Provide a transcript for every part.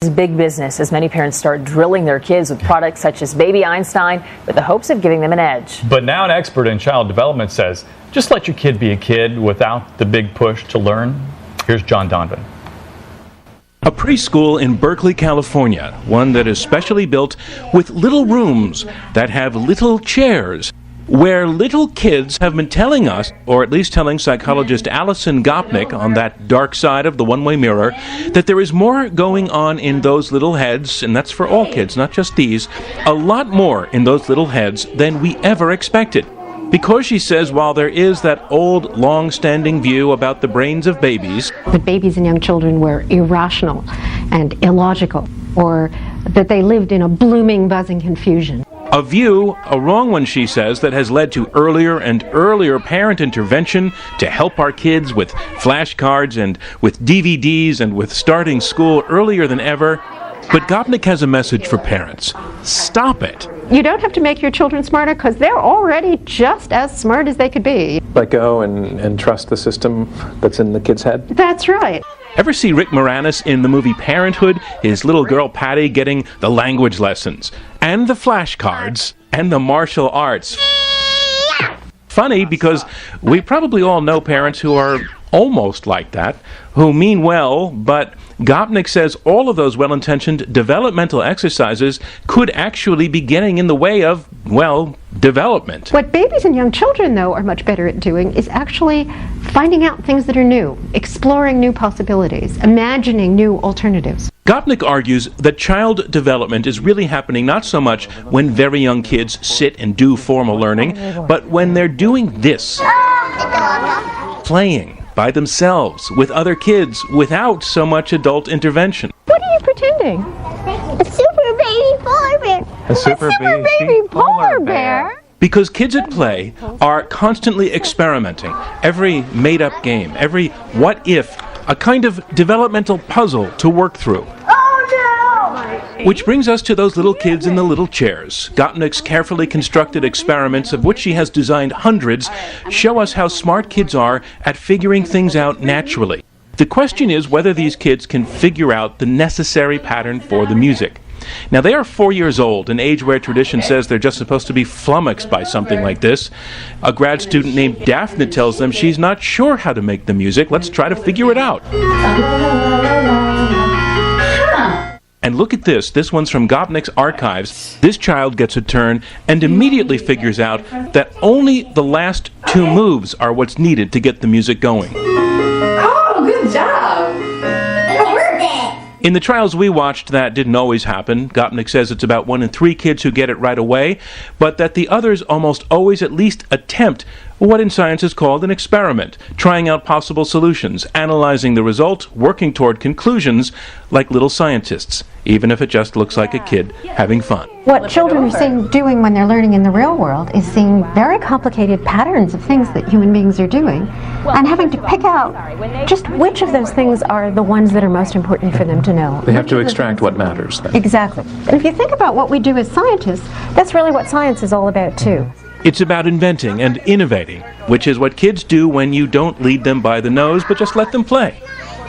This is big business as many parents start drilling their kids with products such as Baby Einstein with the hopes of giving them an edge. But now an expert in child development says, just let your kid be a kid without the big push to learn. Here's John Donovan. A preschool in Berkeley, California, one that is specially built with little rooms that have little chairs, where little kids have been telling us, or at least telling psychologist Alison Gopnik on that dark side of the one-way mirror, that there is more going on in those little heads, and that's for all kids, not just these, a lot more in those little heads than we ever expected. Because she says while there is that old, long-standing view about the brains of babies, that babies and young children were irrational and illogical, or that they lived in a blooming, buzzing confusion. A view, a wrong one, she says, that has led to earlier and earlier parent intervention to help our kids with flashcards and with DVDs and with starting school earlier than ever. But Gopnik has a message for parents. Stop it. You don't have to make your children smarter because they're already just as smart as they could be. Let go and trust the system that's in the kid's head. That's right. Ever see Rick Moranis in the movie Parenthood? His little girl Patty getting the language lessons, and the flashcards, and the martial arts. Funny, because we probably all know parents who are almost like that, who mean well, but Gopnik says all of those well-intentioned developmental exercises could actually be getting in the way of, well, development. What babies and young children, though, are much better at doing is actually finding out things that are new, exploring new possibilities, imagining new alternatives. Gopnik argues that child development is really happening not so much when very young kids sit and do formal learning, but when they're doing this, playing by themselves with other kids without so much adult intervention. What are you pretending? A super baby polar bear. A super baby polar bear? Because kids at play are constantly experimenting. Every made-up game, every what-if, a kind of developmental puzzle to work through. Which brings us to those little kids in the little chairs. Gopnik's carefully constructed experiments, of which she has designed hundreds, show us how smart kids are at figuring things out naturally. The question is whether these kids can figure out the necessary pattern for the music. Now, they are 4 years old, an age where tradition says they're just supposed to be flummoxed by something like this. A grad student named Daphne tells them she's not sure how to make the music. Let's try to figure it out. And look at this. This one's from Gopnik's archives. This child gets a turn and immediately figures out that only the last two moves are what's needed to get the music going. Oh, good job. In the trials we watched, that didn't always happen. Gopnik says it's about 1 in 3 kids who get it right away, but that the others almost always at least attempt what in science is called an experiment, trying out possible solutions, analyzing the result, working toward conclusions like little scientists, even if it just looks like a kid having fun. What children are doing when they're learning in the real world is seeing very complicated patterns of things that human beings are doing and having to pick out just which of those things are the ones that are most important for them to know. They have to extract what matters. Exactly. And if you think about what we do as scientists, that's really what science is all about too. It's about inventing and innovating, which is what kids do when you don't lead them by the nose, but just let them play.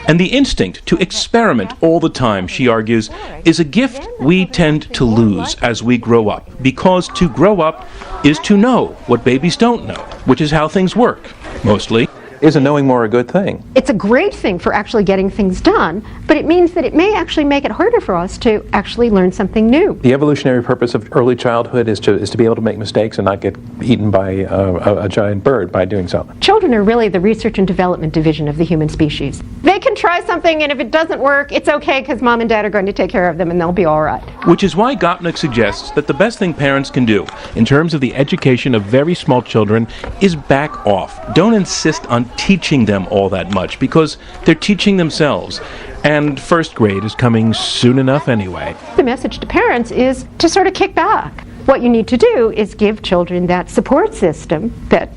And the instinct to experiment all the time, she argues, is a gift we tend to lose as we grow up, because to grow up is to know what babies don't know, which is how things work, mostly. Isn't knowing more a good thing? It's a great thing for actually getting things done, but it means that it may actually make it harder for us to actually learn something new. The evolutionary purpose of early childhood is to be able to make mistakes and not get eaten by a giant bird by doing so. Children are really the research and development division of the human species. They can try something, and if it doesn't work, it's okay because mom and dad are going to take care of them and they'll be all right. Which is why Gopnik suggests that the best thing parents can do in terms of the education of very small children is back off. Don't insist on teaching them all that much, because they're teaching themselves. And first grade is coming soon enough anyway. The message to parents is to sort of kick back. What you need to do is give children that support system that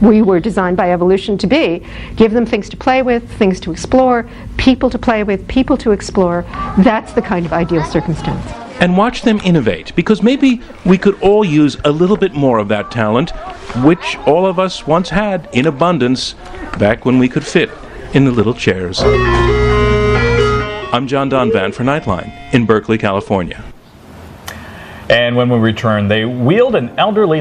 we were designed by evolution to be. Give them things to play with, things to explore, people to play with, people to explore. That's the kind of ideal circumstance. And watch them innovate, because maybe we could all use a little bit more of that talent, which all of us once had in abundance back when we could fit in the little chairs. I'm John Donvan for Nightline in Berkeley, California. And when we return, they wheeled an elderly